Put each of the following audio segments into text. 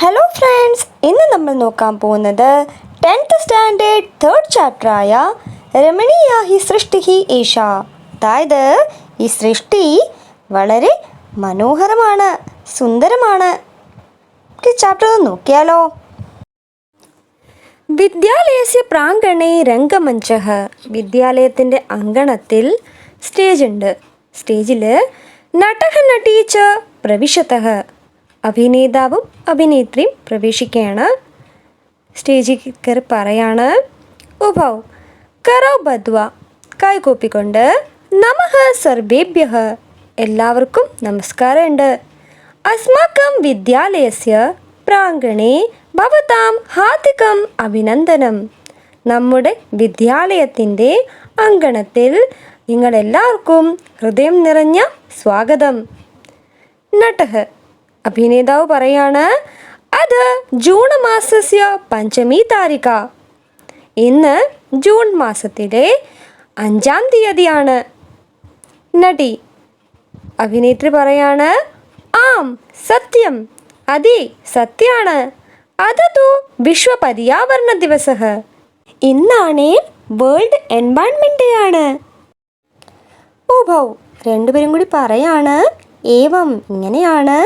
Hello friends, ഇന്ന് നമ്മൾ നോക്കാൻ പോകുന്നത് 10th സ്റ്റാൻഡേർഡ് 3rd ചാപ്റ്ററായ രമണീയ ഹി സൃഷ്ടി ഹി ഏഷ. അതായത് ഈ സൃഷ്ടി വളരെ മനോഹരമാണ്, സുന്ദരമാണ്. ചാപ്റ്റർ നോക്കിയാലോ. വിദ്യാലയസ്യ പ്രാംഗണേ രംഗമഞ്ചഃ. വിദ്യാലയത്തിൻ്റെ അങ്കണത്തിൽ സ്റ്റേജ് ഉണ്ട്. സ്റ്റേജിൽ നടഃ നടി ച പ്രവിശതഃ. അഭിനേതാവും അഭിനേത്രിയും പ്രവേശിക്കുകയാണ്. സ്റ്റേജിൽ കയറി പറയാണ്, ഉഭൗ കരൗ ബദ്ധ്വ, കൈകൂപ്പിക്കൊണ്ട്, നമഃ സർവേഭ്യഃ, എല്ലാവർക്കും നമസ്കാരമുണ്ട്. അസ്മാകം വിദ്യാലയസ്യ പ്രാംഗണേ ഭവതാം ഹാർദികം അഭിനന്ദനം. നമ്മുടെ വിദ്യാലയത്തിൻ്റെ അങ്കണത്തിൽ നിങ്ങളെല്ലാവർക്കും ഹൃദയം നിറഞ്ഞ സ്വാഗതം. നടഃ, അഭിനേതാവ് പറയാണ്, അത് ജൂൺ മാസസ്യ പഞ്ചമി താരിക. ഇന്ന് ജൂൺ മാസത്തിലെ 5-ാം തീയതിയാണ്. നടി, അഭിനേത്രി പറയാണ്, ആം സത്യം, അതെ സത്യാണ്. അതതു വിശ്വ പര്യാവരണ ദിവസഃ. ഇന്നാണ് വേൾഡ് എൻവയൺമെൻറ്റ് ഡേ ആണ്. ഉഭൗ, രണ്ടുപേരും കൂടി പറയാണ്, ഏവം, ഇങ്ങനെയാണ്.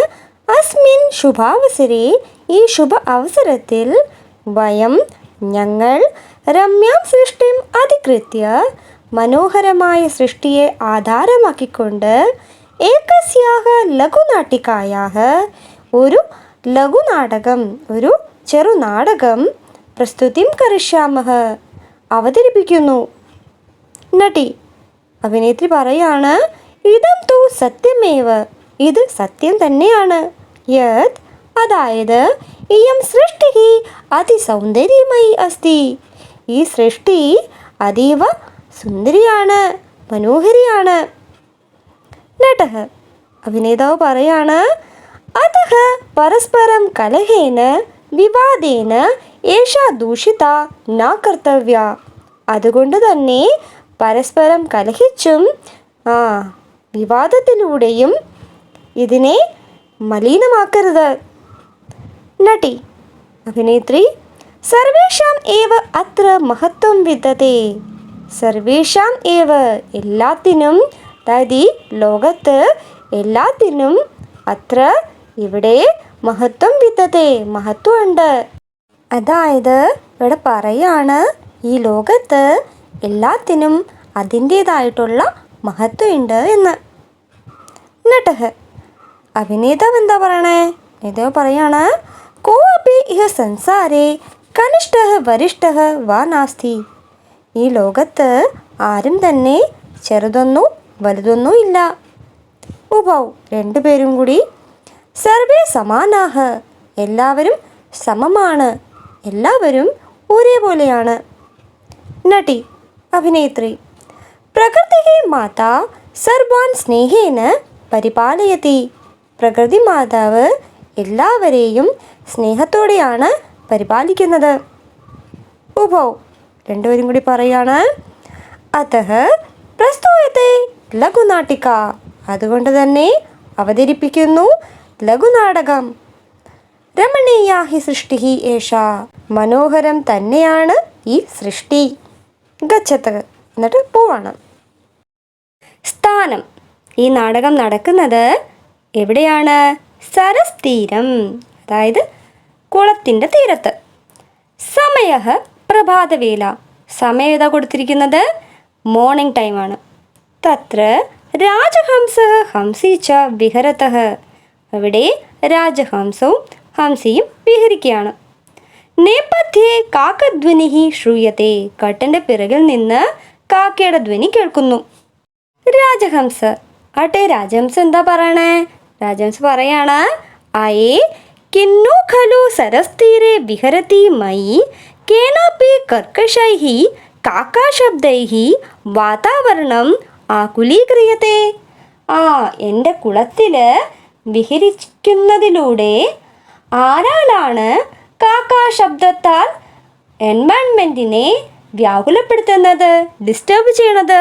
അസ്മിൻ ശുഭാവസരേ, ഈ ശുഭ അവസരത്തിൽ, വയം, ഞങ്ങൾ, രമ്യാം സൃഷ്ടിം അധികൃത്യ, മനോഹരമായ സൃഷ്ടിയെ ആധാരമാക്കിക്കൊണ്ട്, ഏകസ്യാഹ ലഘുനാട്ടികായാഹ, ഒരു ലഘുനാടകം, ഒരു ചെറുനാടകം, പ്രസ്തുതിം കരിഷ്യാമഃ, അവതരിപ്പിക്കുന്നു. നടി, അഭിനേത്രി പറയാണ്, ഇതം തു സത്യമേവ, ഇത് സത്യം തന്നെയാണ്. യത്, അതായത്, ഇയം സൃഷ്ടി അതിസൗന്ദര്യമയി അസ്തി, ഈ സൃഷ്ടി അതീവ സുന്ദരിയാണ്, മനോഹരിയാണ്. നടഃ, അഭിനേതാവ് പറയാണ്, അതഃ പരസ്പരം കലഹേന വിവാദേന ഏഷാ ദൂഷിത ന കർത്തവ്യ. അതുകൊണ്ട് തന്നെ പരസ്പരം കലഹിച്ചും വിവാദത്തിലൂടെയും ഇതിനെ മലിനമാക്കരുത്. നടി, അഭിനേത്രി, സർവേഷാം ഏവ അത്ര മഹത്വം വിദ്യത്തെ. സർവേഷാം ഏവ, എല്ലാത്തിനും, അതായത് ഈ ലോകത്ത് എല്ലാത്തിനും, അത്ര, ഇവിടെ, മഹത്വം വിദ്യത്തെ, മഹത്വമുണ്ട്. അതായത് ഇവിടെ പറയാണ്, ഈ ലോകത്ത് എല്ലാത്തിനും അതിൻ്റേതായിട്ടുള്ള മഹത്വമുണ്ട് എന്ന്. നടഃ, അഭിനേതാവ് എന്താ പറയണേ? അഭിനേതാവ് പറയാണ്, കോ അപി ഇഹ സംസാരേ കനിഷ്ഠഃ വരിഷ്ഠഃ വാ നാസ്തി. ഈ ലോകത്ത് ആരും തന്നെ ചെറുതൊന്നും വലുതൊന്നും ഇല്ല. ഉഭൗ, രണ്ടുപേരും കൂടി, സർവേ സമാനാഹ, എല്ലാവരും സമമാണ്, എല്ലാവരും ഒരേപോലെയാണ്. നടി, അഭിനേത്രി, പ്രകൃതി മാതാ സർവാൻ സ്നേഹേന പരിപാലയതി. പ്രകൃതി മാതാവ് എല്ലാവരെയും സ്നേഹത്തോടെയാണ് പരിപാലിക്കുന്നത്. ഉഭൗ, രണ്ടുപേരും കൂടി പറയാണ്, അതഃ പ്രസ്തൂയത്തെ ലഘുനാട്ടിക, അതുകൊണ്ട് തന്നെ അവതരിപ്പിക്കുന്നു ലഘുനാടകം. രമണീയ ഹി സൃഷ്ടി ഹി ഏഷ, മനോഹരം തന്നെയാണ് ഈ സൃഷ്ടി. ഗച്ഛത്, എന്നിട്ട് പോവാണ്. സ്ഥാനം, ഈ നാടകം നടക്കുന്നത് എവിടെയാണ്? സരസ് തീരം, അതായത് കുളത്തിൻ്റെ തീരത്ത്. സമയഃ പ്രഭാതവേല, സമയം ഏതാ കൊടുത്തിരിക്കുന്നത്? മോർണിംഗ് ടൈമാണ്. തത്ര രാജഹംസഃ ഹംസീ ച വിഹരതഃ, അവിടെ രാജഹംസവും ഹംസിയും വിഹരിക്കുകയാണ്. നേപഥ്യേ കാക്കധ്വനിഃ ശ്രൂയത്തെ, കട്ടൻ്റെ പിറകിൽ നിന്ന് കാക്കയുടെ ധ്വനി കേൾക്കുന്നു. രാജഹംസ, ആട്ടെ രാജഹംസ എന്താ പറയണേ? രാജഹംസ പറയാണ്, അയേ കിന്നു ഖലു സരസ്തീരെ വിഹരതി മയി കേനാപി കർക്കശൈഃ കാക്കാശബ്ദൈഃ വാതാവരണം ആകുലീക്രിയത്തെ. എൻ്റെ കുളത്തിൽ വിഹരിക്കുന്നതിലൂടെ ആരാലാണ് കാക്കാശബ്ദത്താൽ എൻവയൺമെൻറ്റിനെ വ്യാകുലപ്പെടുത്തുന്നത്, ഡിസ്റ്റർബ് ചെയ്യണത്?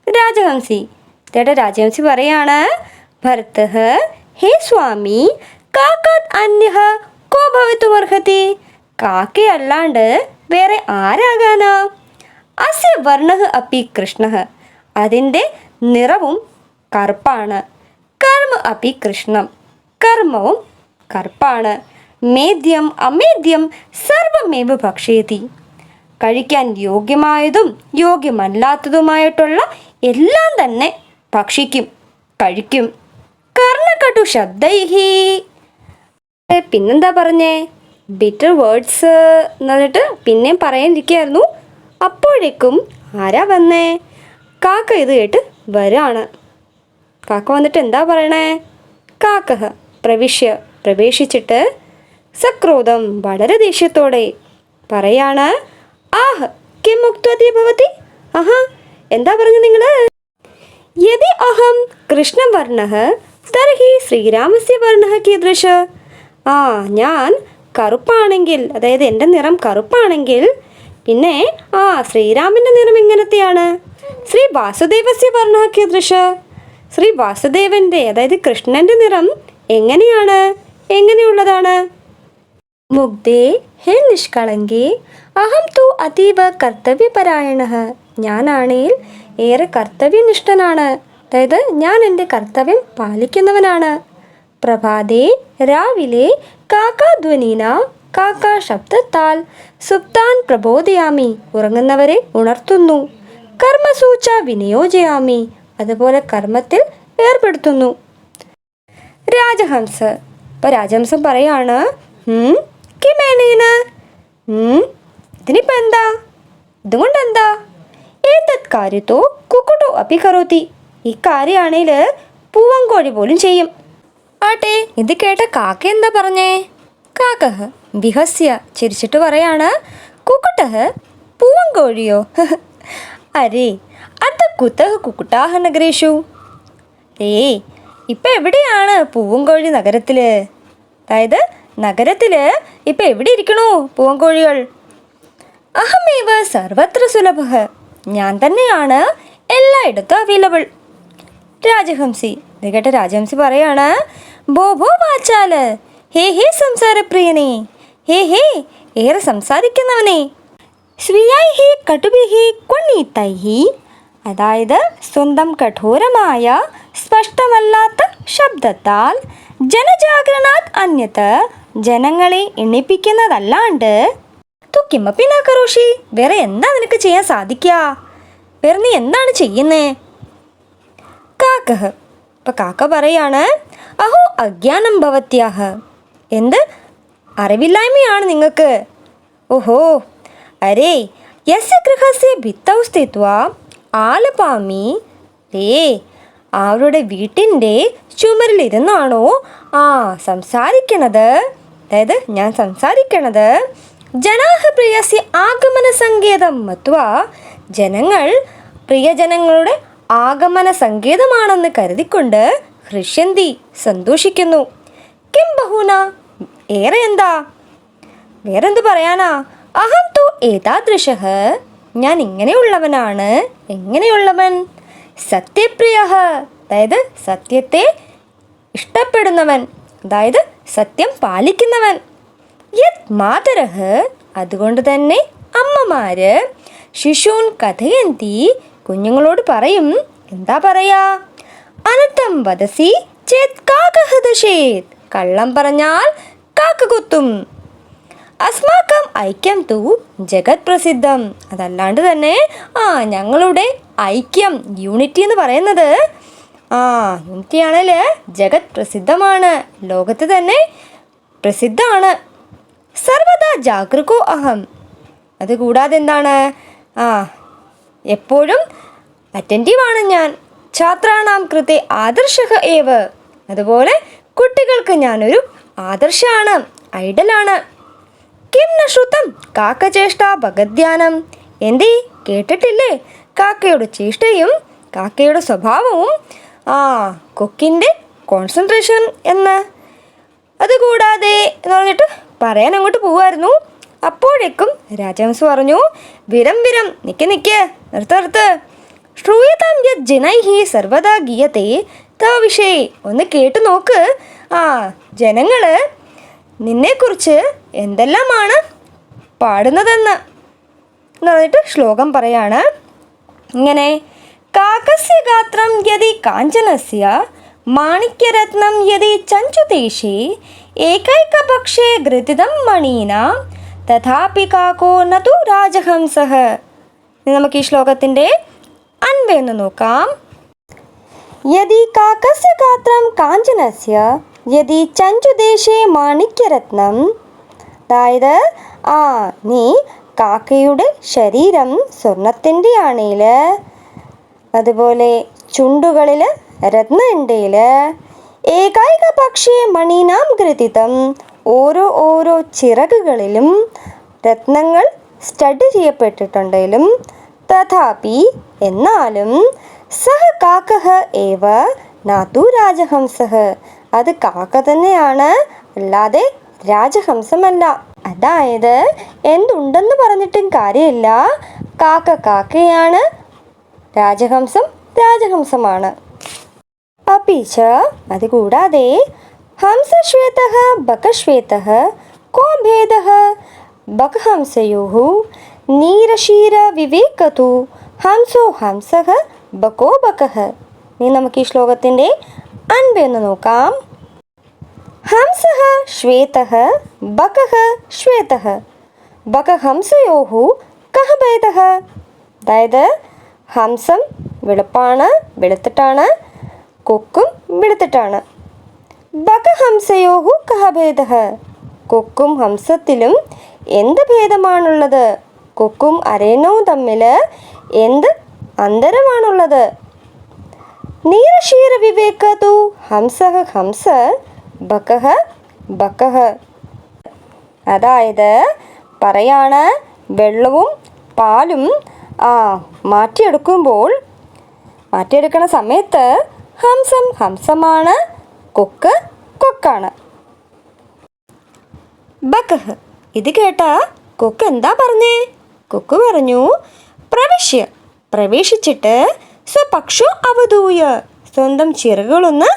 രാജഹംസി. ചേട്ടാ രാജഹംസി പറയാണ്, ഭർത്തഃ ഹേ സ്വാമി കാക്കാത് അന്യഃ കോ ഭവിത്തുമർഹതി, കാക്കയല്ലാണ്ട് വേറെ ആരാകാനാ? അസ്യ വർണ്ണഃ അപ്പി കൃഷ്ണഃ, അതിൻ്റെ നിറവും കറുപ്പാണ്. കർമ്മ അപ്പി കൃഷ്ണം, കർമ്മവും കറുപ്പാണ്. മേദ്യം അമേദ്യം സർവമേവ ഭക്ഷയതി, കഴിക്കാൻ യോഗ്യമായതും യോഗ്യമല്ലാത്തതുമായിട്ടുള്ള എല്ലാം തന്നെ ഭക്ഷിക്കും, കഴിക്കും. കർണകടു ശബ്ദൈഹി, പിന്നെന്താ പറഞ്ഞേ? ബിറ്റർ വേർഡ്സ് എന്ന് പറഞ്ഞിട്ട് പിന്നെയും പറയാനിരിക്കുകയായിരുന്നു. അപ്പോഴേക്കും ആരാ വന്നേ? കാക്ക ഇത് കേട്ട് വരാണ്. കാക്ക വന്നിട്ട് എന്താ പറയണേ? കാക്കഹ പ്രവേശിച്ചിട്ട് സക്രോധം വളരെ ദേഷ്യത്തോടെ പറയാണ്, ആഹ് കിം ഉക്തവതി ഭവതി, ആഹാ എന്താ പറഞ്ഞു നിങ്ങൾ? യദി അഹം കൃഷ്ണവർണ്ണഃ തർഹി ശ്രീരാമസ്യ വർണ്ണഃ കീദൃശ, ഞാൻ കറുപ്പാണെങ്കിൽ, അതായത് എൻ്റെ നിറം കറുപ്പാണെങ്കിൽ പിന്നെ ശ്രീരാമൻ്റെ നിറം എങ്ങനത്തെയാണ്? ശ്രീ വാസുദേവസ്യ വർണ്ണഃ കീദൃശ, ശ്രീ വാസുദേവൻ്റെ അതായത് കൃഷ്ണൻ്റെ നിറം എങ്ങനെയാണ്, എങ്ങനെയുള്ളതാണ്? മുഗ്ധേ ഹേ നിഷ്കളങ്കേ അഹം തു അതീവ കർത്തവ്യപരായണഃ, ഞാനാണേൽ ഏറെ കർത്തവ്യനിഷ്ഠനാണ്, അതായത് ഞാൻ എൻ്റെ കർത്തവ്യം പാലിക്കുന്നവനാണ്. പ്രഭാതേ രാവിലെ കാക്കാധ്വനീന, കാക്ക ശബ്ദത്താൽ സുപ്താൻ പ്രബോധയാമി, ഉറങ്ങുന്നവരെ ഉണർത്തുന്നു. കർമ്മസൂച വിനിയോജയാമി, അതുപോലെ കർമ്മത്തിൽ ഏർപ്പെടുത്തുന്നു. രാജഹംസ, ഇപ്പം രാജഹംസം പറയാണ്, കിമേനേന, ഇതിനിപ്പോൾ എന്താ, ഇതുകൊണ്ട് എന്താ? ഏതത് കാര്യത്തോ കുക്കുട്ടോ അപ്പി കരോത്തി, ഈ കാര്യമാണേൽ പൂവങ്കോഴി പോലും ചെയ്യും. ആട്ടെ, ഇത് കേട്ട കാക്ക എന്താ പറഞ്ഞേ? കാക്കഹ വിഹസ്യ, ചിരിച്ചിട്ട് പറയാണ്, കുക്കുട്ടഹ പൂവങ്കോഴിയോ? അരേ അത് കുത്തഹ കുക്കുട്ടാഹ നഗരേഷു, ഇപ്പം എവിടെയാണ് പൂവങ്കോഴി നഗരത്തിൽ? അതായത് നഗരത്തിൽ ഇപ്പം എവിടെ ഇരിക്കണു പൂവങ്കോഴികൾ? അഹമേവ സർവത്ര സുലഭ, ഞാൻ തന്നെയാണ് എല്ലായിടത്തും അവൈലബിൾ. രാജഹംസി, ഇത് കേട്ട രാജഹംസി പറയാണ്, ബോബോ വാച്ചാല്, ഹേ ഹേ സംസാരപ്രിയനെ, ഹേ ഹേ ഏറെ സംസാരിക്കുന്നവനെ, സ്വീയൈഹി കടുഭിഹി ക്വണീതൈഹി, അതായത് സ്വന്തം കഠോരമായ സ്പഷ്ടമല്ലാത്ത ശബ്ദത്താൽ ജനജാഗരണാത് അന്യത്ത്, ജനങ്ങളെ എണ്ണിപ്പിക്കുന്നതല്ലാണ്ട് തു കിമപി ന കരോഷി, വേറെ എന്താ നിനക്ക് ചെയ്യാൻ സാധിക്കുക? വേറെ നീ എന്താണ് ചെയ്യുന്നേ? കാക്കഹ, ഇപ്പം കാക്ക പറയാണ്, അഹോ അജ്ഞാനം ഭവത്യാഹ, എന്ത് അറിവില്ലായ്മയാണ് നിങ്ങൾക്ക്? ഓഹോ, അരേ യസ്യ ഗൃഹസ്യ ഭിത്തൗ സ്ഥിത്വാ ആലപാമി, അവരുടെ വീട്ടിൻ്റെ ചുമരിലിരുന്നാണോ സംസാരിക്കണത്? അതായത് ഞാൻ സംസാരിക്കണത് ജനാഹ പ്രിയസ്യ ആഗമന സങ്കേതം മത്വാ, ജനങ്ങൾ പ്രിയജനങ്ങളുടെ ആഗമന സങ്കേതമാണെന്ന് കരുതിക്കൊണ്ട് ഹൃഷ്യന്തി സന്തോഷിക്കുന്നു. കിം ബഹുന, ഏറെ എന്താ, വേറെന്ത് പറയാനാ? അഹം തു ഏതാദൃശഃ, ഞാൻ ഇങ്ങനെയുള്ളവനാണ്. എങ്ങനെയുള്ളവൻ? സത്യപ്രിയ, അതായത് സത്യത്തെ ഇഷ്ടപ്പെടുന്നവൻ, അതായത് സത്യം പാലിക്കുന്നവൻ. യത് മാതരഃ, അതുകൊണ്ട് തന്നെ അമ്മമാര് ശിശൂൻ കഥയന്തി, കുഞ്ഞുങ്ങളോട് പറയും. എന്താ പറയാ? അനർത്ഥം വദസി ചേത് കാക്കഃ ദശേത്, കള്ളം പറഞ്ഞാൽ കാക്ക കുത്തും. അസ്മാക്കം ഐക്യം തു ജഗത് പ്രസിദ്ധം, അതല്ലാണ്ട് തന്നെ ഞങ്ങളുടെ ഐക്യം, യൂണിറ്റി എന്ന് പറയുന്നത് യൂണിറ്റി ആണെങ്കിൽ ജഗത് പ്രസിദ്ധമാണ്, ലോകത്ത് തന്നെ പ്രസിദ്ധമാണ്. സർവദാ ജാഗൃകോ അഹം, അതുകൂടാതെ എന്താണ്, എപ്പോഴും അറ്റൻറ്റീവാണ് ഞാൻ. ഛാത്രാണാം കൃത്തെ ആദർശഃ ഏവ, അതുപോലെ കുട്ടികൾക്ക് ഞാനൊരു ആദർശമാണ്, ഐഡലാണ്. കിം ന ശ്രുതം കാക്കചേഷ്ട ഭഗദ്ധ്യാനം, എന്തേ കേട്ടിട്ടില്ലേ കാക്കയുടെ ചേഷ്ടയും കാക്കയുടെ സ്വഭാവവും, കൊക്കിൻ്റെ കോൺസെൻട്രേഷൻ എന്ന്. അതുകൂടാതെ എന്ന് പറഞ്ഞിട്ട് പറയാൻ അങ്ങോട്ട് പോവായിരുന്നു. അപ്പോഴേക്കും രാജഹംസ് പറഞ്ഞു, വിരം വിരം, നിക്ക് നിർത്ത്. ശ്രൂയതാം യത് ജനൈഹി സർവദാ ഗീയത്തെ തവ വിഷയേ, ഒന്ന് കേട്ടു നോക്ക്. ജനങ്ങൾ നിന്നെക്കുറിച്ച് എന്തെല്ലാമാണ് പാടുന്നതെന്ന് പറഞ്ഞിട്ട് ശ്ലോകം പറയാണ്. ഇങ്ങനെ കാകസ്യ ഗാത്രം യദി കാഞ്ചനസ്യ മാണിക്യരത്നം യദി ചഞ്ചുതേഷേ ഏകൈകപക്ഷേ ഘൃതിതം മണീനാം തഥാപി കാകോ നതു രാജഹംസഃ. നമുക്ക് ഈ ശ്ലോകത്തിൻ്റെ അൻവയൊന്ന് നോക്കാം. യദി കാകസ്യ ഗാത്രം കാഞ്ചനസ്യ യദി ചഞ്ചുദേശേ മാണിക്യരത്നം. അതായത് നീ കാക്കയുടെ ശരീരം സ്വർണത്തിൻ്റെ ആണേൽ, അതുപോലെ ചുണ്ടുകളിൽ രത്നണ്ടേൽ, ഏകൈക പക്ഷേ മണീനാം ഘൃതിതം, ഓരോ ചിറകുകളിലും രത്നങ്ങൾ സ്റ്റഡ് ചെയ്യപ്പെട്ടിട്ടുണ്ടെങ്കിലും, തഥാപി എന്നാലും, സഹ കാക്കഃ ഏവ നാതു രാജഹംസഃ, അത് കാക്ക തന്നെയാണ്, അല്ലാതെ രാജഹംസമല്ല. അതായത് എന്തുണ്ടെന്ന് പറഞ്ഞിട്ടും കാര്യമില്ല, കാക്കയാണ്, രാജഹംസം രാജഹംസമാണ്. അപിച അതുകൂടാതെ ഹംസശ്വേതഃ ബകശ്വേതഃ കോ ഭേദഃ ബകഹംസയോഃ നീരശീര വിവേകതു ഹംസോ ഹംസഃ ബകോ ബകഃ. ഇനി നമുക്ക് ഈ ശ്ലോകത്തിൻ്റെ അൻപൊന്ന് നോക്കാം. ഹംസഃ ശ്വേതഃ ബകഃ ശ്വേതഃ ബകഹംസയോഃ കഃ ഭേദഃ. അതായത് ഹംസം വെളുത്തിട്ടാണ്, കൊക്കും വെളുത്തിട്ടാണ്. ബകഹംസയോഃ കഃ ഭേദഃ, കൊക്കും ഹംസത്തിലും എന്ത് ഭേദമാണുള്ളത്? കൊക്കും അരയന്നവും തമ്മിൽ എന്ത് അന്തരമാണുള്ളത്? നീരശീര വിവേകതു ഹംസഃ ഹംസ ബകഃ ബകഃ. അതായത് പറയാണ്, വെള്ളവും പാലും മാറ്റിയെടുക്കണ സമയത്ത് ഹംസം ഹംസമാണ്, കൊക്കാണ്. ബകഃ ഇത് കേട്ട കൊക്ക് എന്താ പറഞ്ഞേ? കൊക്ക് പറഞ്ഞു, പ്രവേശിച്ചിട്ട് സ്വപക്ഷോ അവധൂയ, സ്വന്തം ചിറകുകളൊന്ന്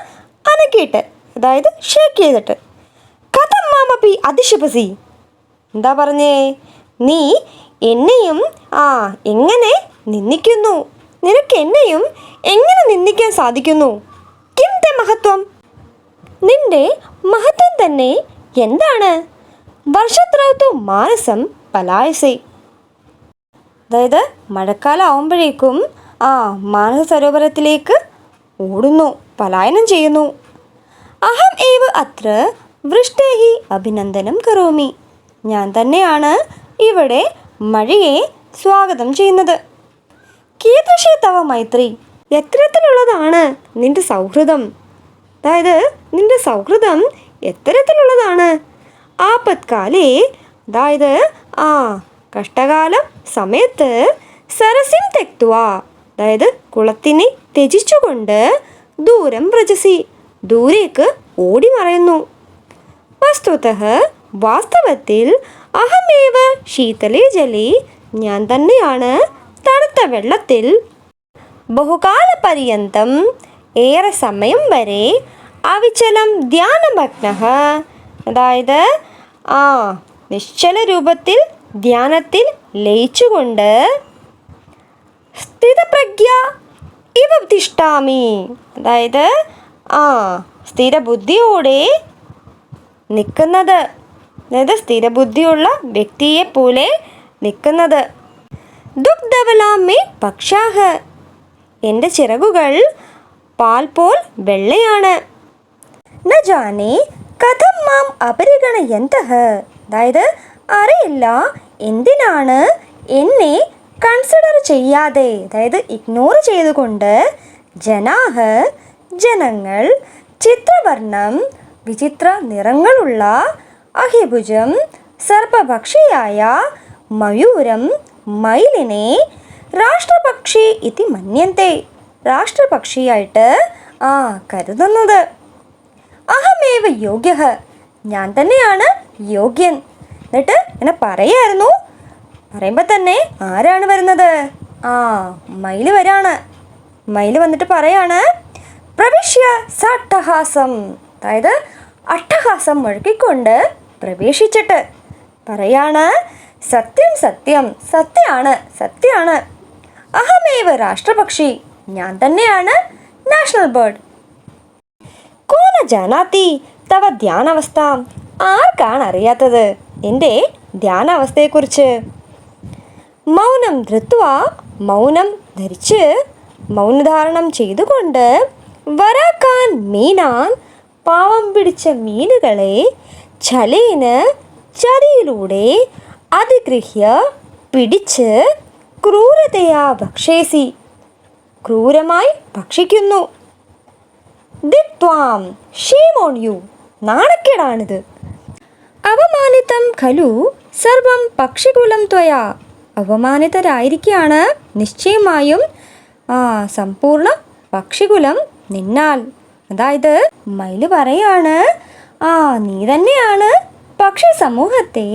അനക്കിയിട്ട്, അതായത് ഷേക്ക് ചെയ്തിട്ട്, കഥം മാമപി അതിശപസി, എന്താ പറഞ്ഞേ? നീ എന്നെയും എങ്ങനെ നിന്ദിക്കുന്നു? നിനക്ക് എന്നെയും എങ്ങനെ നിന്ദിക്കാൻ സാധിക്കുന്നു? കിം തേ മഹത്വം, നിന്റെ മഹത്വം തന്നെ എന്താണ്? വർഷത്രൗത്തു മാനസം പലായസേ, അതായത് മഴക്കാലം ആവുമ്പോഴേക്കും മാനസ സരോവരത്തിലേക്ക് ഓടുന്നു, പലായനം ചെയ്യുന്നു. അഹം ഏവ അത്ര വൃഷ്ടേഹി അഭിനന്ദനം കരോമി, ഞാൻ തന്നെയാണ് ഇവിടെ മഴയെ സ്വാഗതം ചെയ്യുന്നത്. കീദൃശീ തവ മൈത്രി, എത്തരത്തിലുള്ളതാണ് നിന്റെ സൗഹൃദം? അതായത് നിന്റെ സൗഹൃദം എത്തരത്തിലുള്ളതാണ്? ആപത്കാലേ, അതായത് കഷ്ടകാലം സമയത്ത്, സരസിം തെക്വ, അതായത് കുളത്തിനെ ത്യജിച്ചുകൊണ്ട്, ദൂരം വ്രജസി, ദൂരേക്ക് ഓടി മറയുന്നു. വസ്തുതഃ വാസ്തവത്തിൽ അഹമേവ ശീതലേ ജലേ, ഞാൻ തന്നെയാണ് തണുത്ത വെള്ളത്തിൽ, ബഹുകാലപര്യന്തം ഏറെ സമയം വരെ, അവിചലം ധ്യാനമഗ്നഃ, അതായത് നിശ്ചല രൂപത്തിൽ ധ്യാനത്തിൽ ലയിച്ചുകൊണ്ട്, സ്ഥിതപ്രജ്ഞ ഇവ തിഷ്ഠാമി, അതായത് സ്ഥിരബുദ്ധിയോടെ നിൽക്കുന്നത്, അതായത് സ്ഥിരബുദ്ധിയുള്ള വ്യക്തിയെ പോലെ നിൽക്കുന്നത്. ദുഗ്ധവലാമേ പക്ഷാഹ, എൻ്റെ ചിറകുകൾ പാൽ പോൽ വെള്ളയാണ്. ന ജാനേ കഥം മാം അപരിഗണയന്തഃ, അതായത് അറിയില്ല എന്തിനാണ് എന്നെ കൺസിഡർ ചെയ്യാതെ, അതായത് ഇഗ്നോർ ചെയ്തുകൊണ്ട്, ജനങ്ങൾ ചിത്രവർണം, വിചിത്ര നിറങ്ങളുള്ള, അഹിഭുജം സർപ്പഭക്ഷിയായ മയൂരം, മയിലിനെ, രാഷ്ട്രപക്ഷി ഇതി മന്യന്തെ, രാഷ്ട്രപക്ഷിയായിട്ട് കരുതുന്നത്. അഹമേവ യോഗ്യഃ, ഞാൻ തന്നെയാണ് യോഗ്യൻ. എന്നിട്ട് ഇങ്ങനെ പറയുമ്പോൾ തന്നെ ആരാണ് വരുന്നത്? മയിൽ വരാണ്. മയിൽ വന്നിട്ട് പറയാണ്, പ്രവിശ്യ സാട്ടഹാസം, അതായത് അട്ടഹാസം മുഴക്കിക്കൊണ്ട് പ്രവേശിച്ചിട്ട് പറയാണ്, സത്യം സത്യം സത്യാണ് സത്യാണ്, അഹമേവ രാഷ്ട്രപക്ഷി, ഞാൻ തന്നെയാണ് നാഷണൽ ബേർഡ്. കോന ജാനാതി തവ ധ്യാനാവസ്ഥ, ആർക്കാണ് അറിയാത്തത് എൻ്റെ ധ്യാനാവസ്ഥയെക്കുറിച്ച്? മൗനം ധൃത്വ, മൗനം ധരിച്ച്, മൗനധാരണം ചെയ്തുകൊണ്ട്, വരാക്കാൻ മീനാൻ, പാവം പിടിച്ച മീനുകളെ, ഛലേന് ചതിയിലൂടെ, അധിഗൃഹ്യ പിടിച്ച്, ക്രൂരതയാ ഭക്ഷേസി ക്രൂരമായി ഭക്ഷിക്കുന്നു. ദിത്വാം, ഷേം ഓൺ യു, നാണക്കേടാണിത്. അവമാനിതം ഖലു സർവം പക്ഷികുലം ത്വയാ, അവമാനിതരായിരിക്കുകയാണ് നിശ്ചയമായും സമ്പൂർണ്ണ പക്ഷികുലം നിന്നാൽ. അതായത് മയില് പറയാണ്, നീ തന്നെയാണ് പക്ഷി സമൂഹത്തെ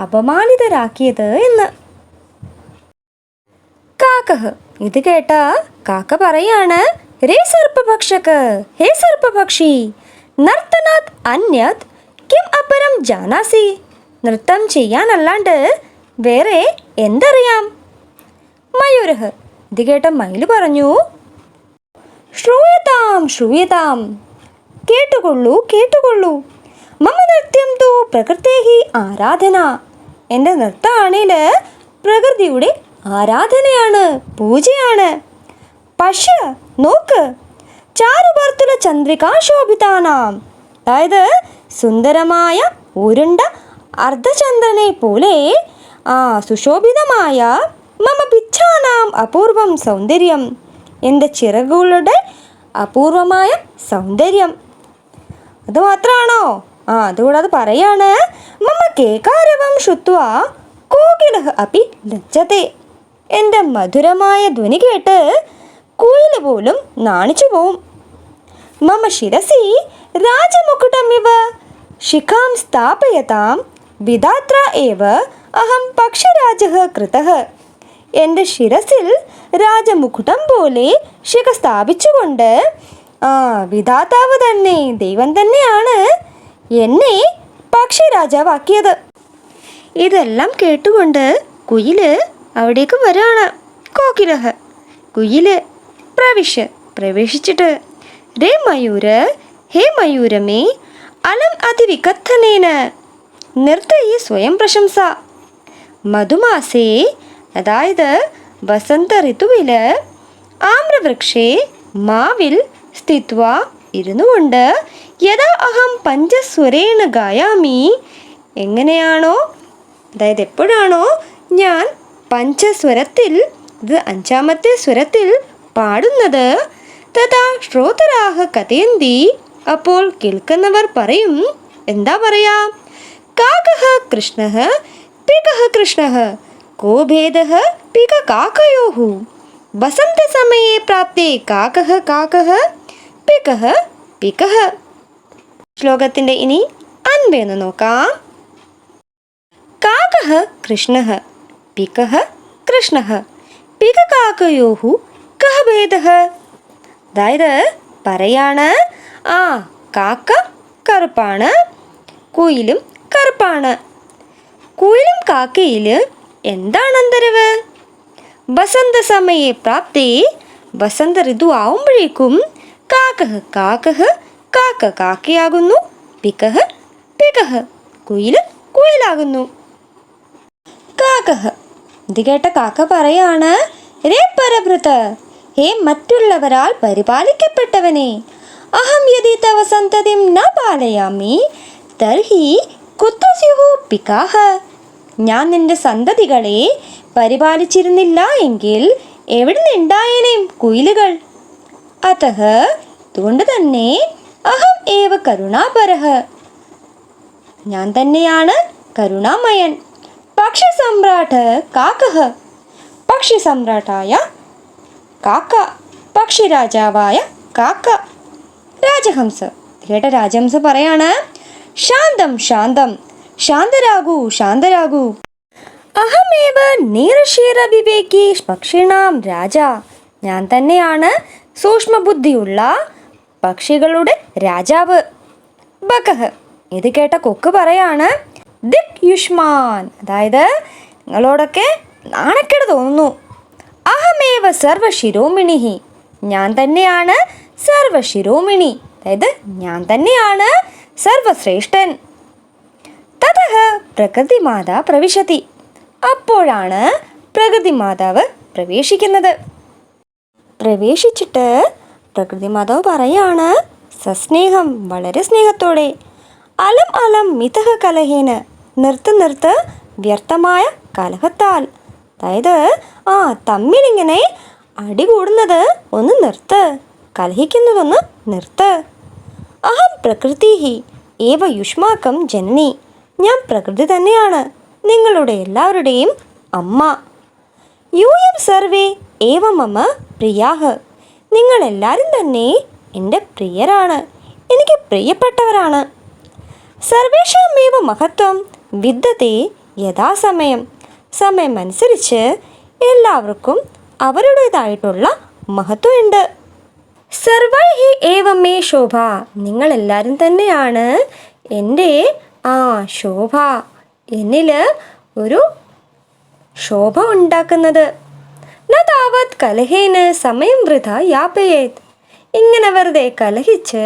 അപമാനിതരാക്കിയത് എന്ന്. കാക്കഹ്, ഇത് കേട്ട കാക്ക പറയാണ്, രേ സർപ്പഭക്ഷക്, ഹേ സർപ്പഭക്ഷി, നർത്തനാത് അന്യത് കിം അപരം ജാനാസി, നൃത്തം ചെയ്യാനല്ലാണ്ട് വേറെ എന്തറിയാം? മയൂരഹ്, ഇത് കേട്ട മയിൽ പറഞ്ഞു, ശ്രൂയതാം ശ്രൂയതാം, കേട്ടുകൊള്ളൂ കേട്ടുകൊള്ളൂ, മമ നൃത്യം തു പ്രകൃതേഹി ആരാധന, എൻ്റെ നൃത്തമാണേൽ പ്രകൃതിയുടെ ആരാധനയാണ്, പൂജയാണ്. പശ്യ, നോക്ക്, ചാരുവർത്തുല ചന്ദ്രികാ ശോഭിതാനാം, അതായത് സുന്ദരമായ ഉരുണ്ട അർദ്ധചന്ദ്രനെ പോലെ സുശോഭിതമായ, മമ പിച്ഛാനാം അപൂർവം സൗന്ദര്യം, എൻ്റെ ചിറകുകളുടെ അപൂർവമായ സൗന്ദര്യം. അതുമാത്രമാണോ? അതുകൂടാതെ പറയാണ്, മമ കേകാരവം ശ്രുത്വ കോകിലഃ അപി ലജ്ജത്തെ, എൻ്റെ മധുരമായ ധ്വനി കേട്ട് കുയിൽ പോലും നാണിച്ചു പോവും. മമ ശിരസി രാജമുകുടമിവ ശിഖാം സ്ഥാപയതാം വിധാത്ര ഏവ അഹം പക്ഷിരാജഃ കൃതഃ, എൻ്റെ ശിരസിൽ രാജമുകുടം പോലെ ശിഖ സ്ഥാപിച്ചുകൊണ്ട് വിധാതാവ് തന്നെ, ദൈവം തന്നെയാണ് എന്നെ പക്ഷിരാജാവാക്കിയത്. ഇതെല്ലാം കേട്ടുകൊണ്ട് കുയില് അവിടേക്ക് വരാണ്. കോകിലഃ, കുയില് പ്രവേശിച്ചിട്ട്, രേ മയൂര, ഹേ മയൂരമേ, അലം അതിവികഥനേന നിർത്തയി സ്വയം പ്രശംസ. മധുമാസേ, അതായത് വസന്ത ഋതുവില്, ആമ്രവൃക്ഷേ, മാവിൽ, സ്ഥിത്വ, ഇരുന്നു കൊണ്ട്, യഥാ അഹം പഞ്ചസ്വരേണ ഗായാമി, എങ്ങനെയാണോ, അതായത് എപ്പോഴാണോ ഞാൻ പഞ്ചസ്വരത്തിൽ, ഇത് അഞ്ചാമത്തെ സ്വരത്തിൽ പാടുന്നത്, തഥാ ശ്രോതരാഹ കഥയന്തി, അപ്പോൾ കേൾക്കുന്നവർ പറയും. എന്താ പറയാ? കാകഃ കൃഷ്ണഃ പികഃ കൃഷ്ണഃ, കോ ഭേദഃ പിക കാകയോഃ, വസന്തസമയേ പ്രാപ്തേ കാകഃ കാകഃ പികഃ പികഃ. ശ്ലോകത്തിൻ്റെ ഇനി അൻപെന്ന് നോക്കാം. കാകഃ കൃഷ്ണഃ പികഃ കൃഷ്ണഃ പിക കാകയോഃ കഃ ഭേദഃ. അതായത് പറയാണ്, കാക്ക കറുപ്പാണ്, കുയിലും കറുപ്പാണ്. കുയിലും കാക്കയിൽ എന്താണ് അന്തരവ്? വസന്ത സമയെ പ്രാപ്തേ, വസന്ത ഋതു ആവുമ്പോഴേക്കും, കാക്കഃ കാക്കഃ, കാക്ക കാക്കയാകുന്നു, പികഃ പികഃ, കുയിൽ കുയിലാകുന്നു. കാക്കഃ, ഇത് കേട്ട കാക്ക പറയാണ്, രേ പരഭൃത, ഹേ മറ്റുള്ളവരാൽ പരിപാലിക്കപ്പെട്ടവനെ, അഹം യദി തവ സന്തതിം ന പാലയാമി തർഹി കുത്ര സ്യുഃ പികാഃ, ഞാൻ നിന്റെ സന്തതികളെ പരിപാലിച്ചിരുന്നില്ല എങ്കിൽ എവിടെ നിന്നുണ്ടായേനേം കുയിലുകൾ. അതഃ, അതുകൊണ്ട് തന്നെ, അഹം ഏവ കരുണാപരഃ, ഞാൻ തന്നെയാണ് കരുണാമയൻ. പക്ഷി സമ്രാട്ട് കാക്കഃ, പക്ഷി സമ്രാട്ടായ കാക്ക, പക്ഷി രാജാവായ കാക്ക. രാജഹംസ, കേട്ട രാജഹംസ പറയാണ്, ശാന്തം ശാന്തം, ശാന്തരാകൂ ശാന്തരാകൂ, അഹമേവ നീരശീര വിവേകി പക്ഷിണാം രാജ, ഞാൻ തന്നെയാണ് സൂക്ഷ്മബുദ്ധിയുള്ള പക്ഷികളുടെ രാജാവ്. ബകഃ, ഇത് കേട്ട കൊക്ക് പറയാണ്, ദിക് യുഷ്മാൻ, അതായത് നിങ്ങളോടൊക്കെ നാണക്കേട് തോന്നുന്നു. അഹമേവ സർവശിരോമിണിഹി, ഞാൻ തന്നെയാണ് സർവശിരോമിണി, അതായത് ഞാൻ തന്നെയാണ് സർവശ്രേഷ്ഠൻ. തതഃ പ്രകൃതി മാതാ പ്രവിശതി, അപ്പോഴാണ് പ്രകൃതി മാതാവ് പ്രവേശിക്കുന്നത്. പ്രവേശിച്ചിട്ട് പ്രകൃതി മാതാവ് പറയാണ് സസ്നേഹം, വളരെ സ്നേഹത്തോടെ, അലം അലം മിതഃ കലഹേന, നിർത്ത് വ്യർത്ഥമായ കലഹത്താൽ, അതായത് തമ്മിലിങ്ങനെ അടികൂടുന്നത് ഒന്ന് നിർത്ത്, കലഹിക്കുന്നതൊന്ന് നിർത്ത്. അഹം പ്രകൃതിഹി ഏവ യുഷ്മാക്കം ജനനി, ഞാൻ പ്രകൃതി തന്നെയാണ് നിങ്ങളുടെ എല്ലാവരുടെയും അമ്മ. യൂയം സർവേ ഏവ മമ പ്രിയാഹ, നിങ്ങളെല്ലാവരും തന്നെ എൻ്റെ പ്രിയരാണ്, എനിക്ക് പ്രിയപ്പെട്ടവരാണ്. സർവേഷാമേവ മഹത്വം വിദ്യത്തെ യഥാസമയം, സമയമനുസരിച്ച് എല്ലാവർക്കും അവരുടേതായിട്ടുള്ള മഹത്വമുണ്ട്. സർവൈഹി ഏവം മേ ശോഭ, നിങ്ങളെല്ലാവരും തന്നെയാണ് എൻ്റെ ശോഭ, എന്നിൽ ഒരു ശോഭ ഉണ്ടാക്കുന്നത്. ന താവത് കലഹേന സമയം വൃഥ യാപയേത്, ഇങ്ങനെ വെറുതെ കലഹിച്ച്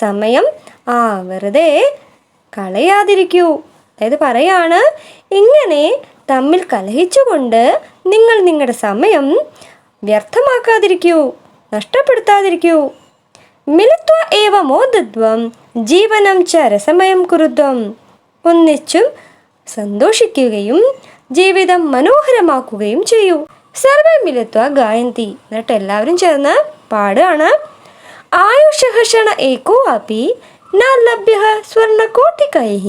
സമയം വെറുതെ കളയാതിരിക്കൂ. അതായത് പറയാണ്, ഇങ്ങനെ തമ്മിൽ കലഹിച്ചുകൊണ്ട് നിങ്ങൾ നിങ്ങളുടെ സമയം വ്യർത്ഥമാക്കാതിരിക്കൂ, നഷ്ടപ്പെടുത്താതിരിക്കൂ. മിലിത്വ ഏവ മോദധ്വം ജീവനം ച രസമയം കുരുധ്വം, ഒന്നിച്ചും സന്തോഷിക്കുകയും ജീവിതം മനോഹരമാക്കുകയും ചെയ്യൂ. സർവേ മിലിത്വ ഗായന്തി, എന്നിട്ട് എല്ലാവരും ചേർന്ന് പാടുകയാണ്. ആയുഷഃ ക്ഷണ ഏകോ അപി ന ലഭ്യഃ സ്വർണകോടികൈഃ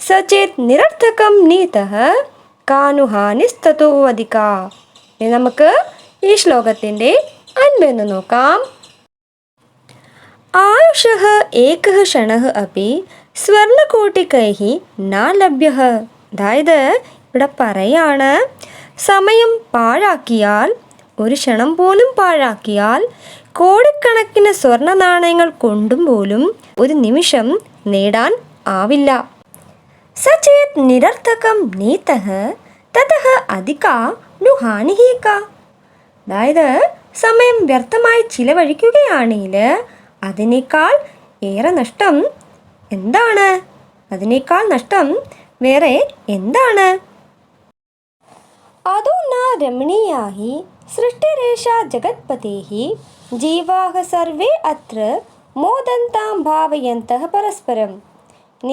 സചേത് നിരർത്ഥകം നീതഃ കാനുഹാനിസ്തതോ അധികാ. ഇനി നമുക്ക് ഈ ശ്ലോകത്തിൻ്റെ അൻപെന്ന് നോക്കാം. ആയുഷഃ ഏകഃ ക്ഷണഃ അപി സ്വർണകോടികൈഃ ന ലഭ്യഃ, അതായത് ഇവിടെ പറയാണ് സമയം പാഴാക്കിയാൽ, ഒരു ക്ഷണം പോലും പാഴാക്കിയാൽ കോടിക്കണക്കിന് സ്വർണ്ണ നാണയങ്ങൾ കൊണ്ടും പോലും ഒരു നിമിഷം നേടാൻ ആവില്ല. സചേത് നിരർത്ഥകം നീതഃ തതഃ അധികാ നു ഹാനിഃ കാ, അതായത് സമയം വ്യർത്ഥമായി ചിലവഴിക്കുകയാണെങ്കിൽ അതിനേക്കാൾ ഏറെ നഷ്ടം എന്താണ്? അതിനേക്കാൾ നഷ്ടം വേറെ എന്താണ്? അതോ ന രമണീയാഹി സൃഷ്ടിരേഷാ ജഗത്പതേഹി ജീവാഹ സർവേ അത്ര മോദന്താം ഭാവയന്തഃ പരസ്പരം.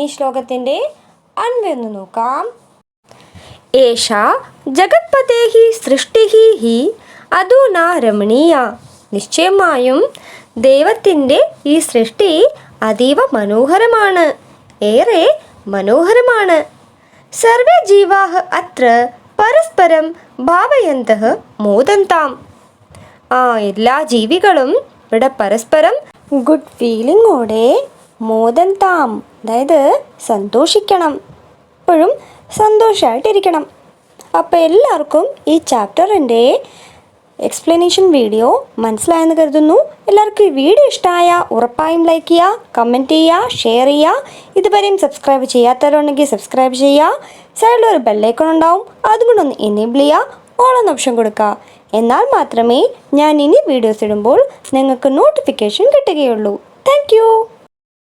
ഈ ശ്ലോകത്തിൻ്റെ അൻവെന്ന് നോക്കാം. ഏഷാ ജഗത്പതേഹി സൃഷ്ടിഹി ഹി അധുനാ രമണീയ, നിശ്ചയമായും ദൈവത്തിൻ്റെ ഈ സൃഷ്ടി അതീവ മനോഹരമാണ്, ഏറെ മനോഹരമാണ്. സർവേ ജീവാഹ അത്ര പരസ്പരം ഭാവയന്തഃ മോദന്താം, എല്ലാ ജീവികളും ഇവിടെ പരസ്പരം ഗുഡ് ഫീലിങ്ങോടെ മോദന്താം, അതായത് സന്തോഷിക്കണം, എപ്പോഴും സന്തോഷമായിട്ടിരിക്കണം. അപ്പോൾ എല്ലാവർക്കും ഈ ചാപ്റ്ററിൻ്റെ എക്സ്പ്ലനേഷൻ വീഡിയോ മനസ്സിലായെന്ന് കരുതുന്നു. എല്ലാവർക്കും ഈ വീഡിയോ ഇഷ്ടമായ ഉറപ്പായും ലൈക്ക് ചെയ്യുക, കമൻറ്റ് ചെയ്യുക, ഷെയർ ചെയ്യുക. ഇതുവരെയും സബ്സ്ക്രൈബ് ചെയ്യാത്തവരുണ്ടെങ്കിൽ സബ്സ്ക്രൈബ് ചെയ്യുക. സൈഡിലൊരു ബെല്ലൈക്കൺ ഉണ്ടാവും, അതും കൂടെ ഒന്ന് എനേബിൾ ചെയ്യുക, ഓൾ എന്ന ഓപ്ഷൻ കൊടുക്കുക. എന്നാൽ മാത്രമേ ഞാൻ ഇനി വീഡിയോസ് ഇടുമ്പോൾ നിങ്ങൾക്ക് നോട്ടിഫിക്കേഷൻ കിട്ടുകയുള്ളൂ. Thank you.